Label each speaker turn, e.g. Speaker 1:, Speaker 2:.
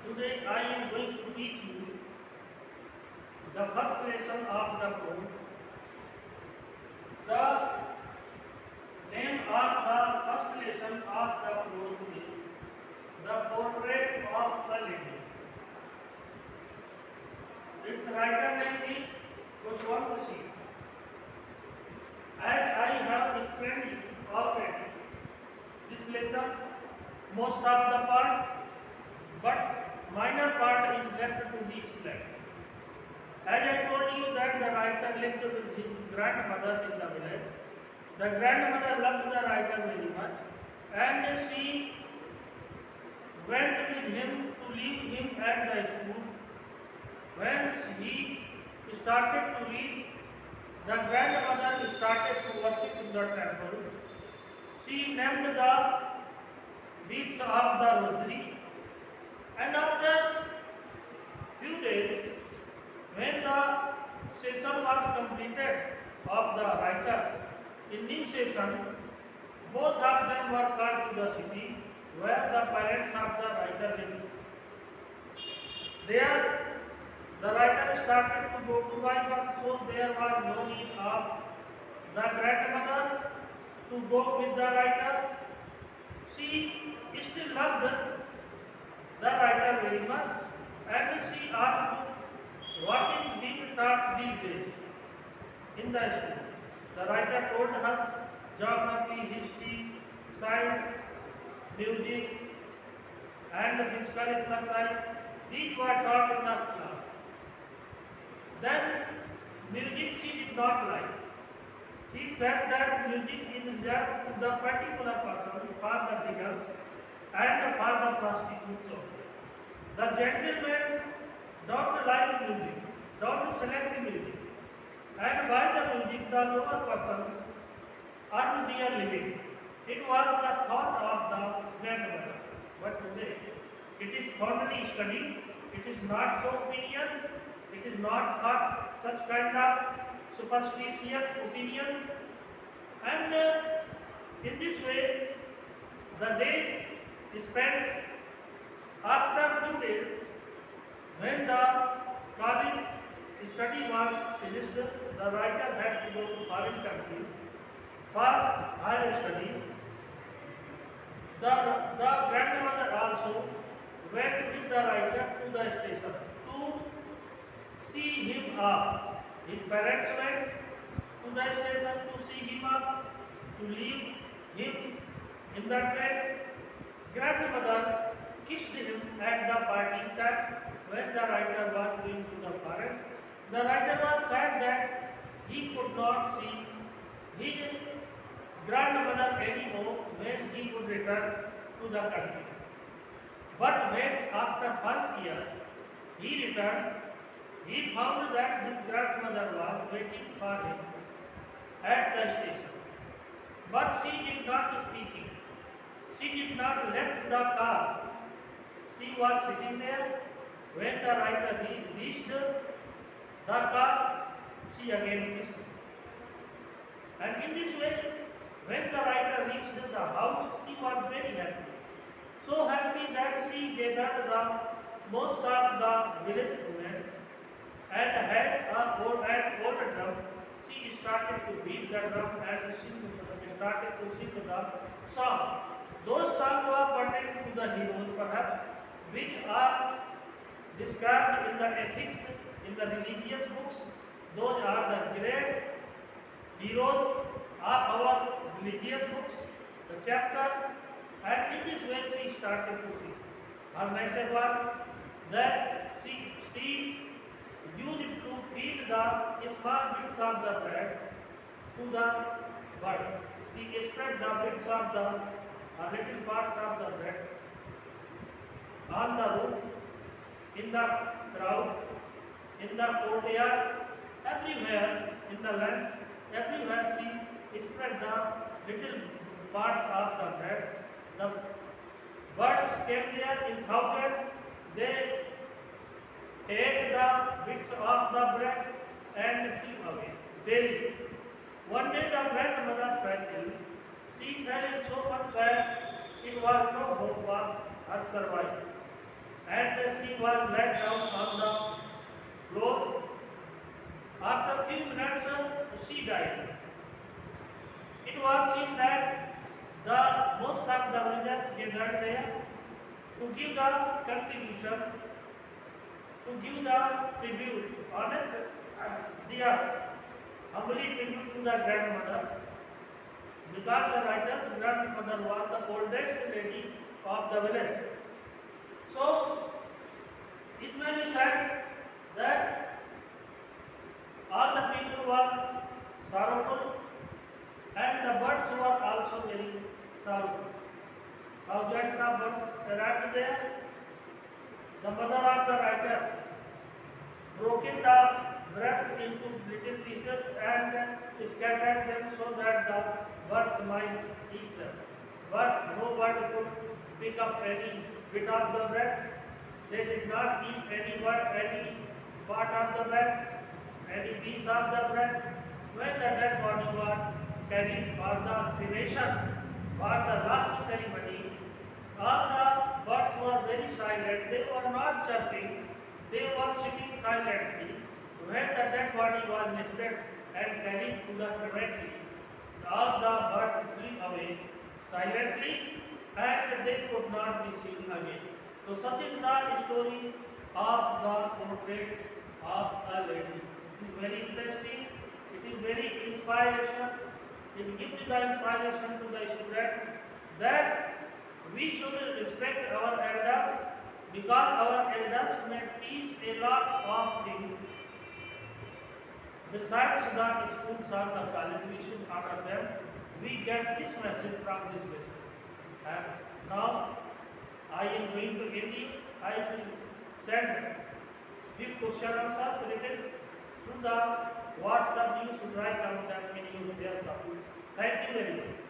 Speaker 1: Today I am going to teach you the first lesson of the poem. The name of the first lesson of the prose is The Portrait of a Lady. Its writer name is Kushwant Singh. As I have explained already, this lesson, most of the part, but minor part is left to be explained. As I told you that the writer lived with his grandmother in the village. The grandmother loved the writer very much, and she went with him to leave him at the school. When he started to read, the grandmother started to worship in the temple. She named the beads of the rosary, and after few days, when the session was completed of the writer, in new session, both of them were called to the city where the parents of the writer lived. There, the writer started to go to bypass, so there was no need of the grandmother to go with the writer. She still loved the writer very much, and she asked what is being taught these days in the school. The writer told her geography, history, science, music, and physical exercise. These were taught in the class. Then music she did not like. She said that music is reserved to the particular person for the diggers and for the prostitutes only. The gentlemen don't like music, don't select music, and by the music the lower persons earn their living. It was the thought of the grandmother, but today it is formally studied, it is not so opinion, it is not thought such kind of superstitious opinions, and in this way the days spent after 2 days when the college study was finished, the writer had to go to foreign countries for higher study. The grandmother also went with the writer to the station to see him up. His parents went to the station to see him up, to leave him in the train. Grandmother kissed him at the parting time when the writer was going to the foreign. The writer was sad that he could not see his grandmother anymore when he would return to the country. But when after 5 years he returned, he found that his grandmother was waiting for him at the station. But she did not speak. She did not left the car. She was sitting there. When the writer reached the car, she again kissed him. And in this way, when the writer reached the house, she was very happy. So happy that she gathered the most of the village women and had a old drum. She started to beat the drum and started to sing the song. Those songs were pertaining to the heroes, perhaps, which are described in the ethics, in the religious books. Those are the great heroes of our religious books, the chapters, and in this way she started to sing. Her nature was that she used to feed the small bits of the bread to the birds. She spread the bits of the little parts of the bread on the roof, in the crowd, in the courtyard, everywhere in the land, everywhere she spread the little parts of the bread. The birds came there in thousands. They ate the bits of the bread and flew away daily. One day the grandmother fell ill. She fell in so much that it was no hope for her survival. and she was laid down on the floor. After few minutes, she died. It was seen that the most of the villagers gathered there to give the contribution, to give the tribute, honest, dear, humbly tribute to the grandmother, because the writer's grandmother was the oldest lady of the village. So, it may be said that all the people were sorrowful and the birds were also very sorrowful. Thousands of birds arrived there. The mother of the writer broken the breads into little pieces and scattered them so that the birds might eat them. But no bird could pick up any bit of the bread. They did not eat any part of the bread, any piece of the bread. When the dead body was carried for the cremation, for the last ceremony, all the birds were very silent. They were not chirping. They were sitting silently. When the dead body was lifted and carried to the cemetery, all the birds flew away silently and they could not be seen again. So such is the story of the portrait of a lady. It is very interesting. It is very inspiration. It gives the inspiration to the students that we should respect our elders because our elders may teach a lot of things. Besides the schools or the college, we should honor them. We get this message from this lesson. And now I am going to end it. I will send few question answers written through the WhatsApp. You should write down that in your copy. Thank you very much.